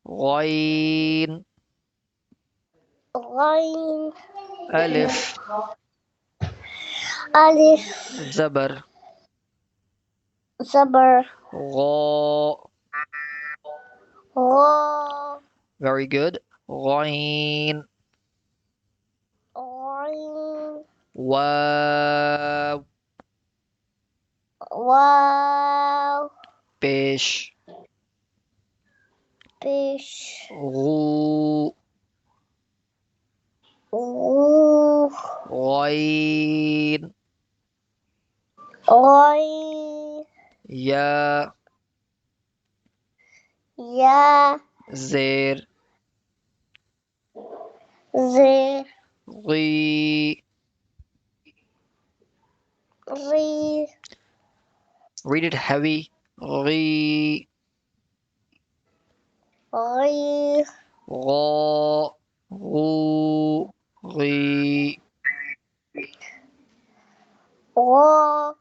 غين غين ألف ألف زبر زبر غا. غا Very good. غين غين واو واو بيش بيش غو غو غين غين يا يا زير زي غي. ري Read it heavy. غي غي غا غو غي. غا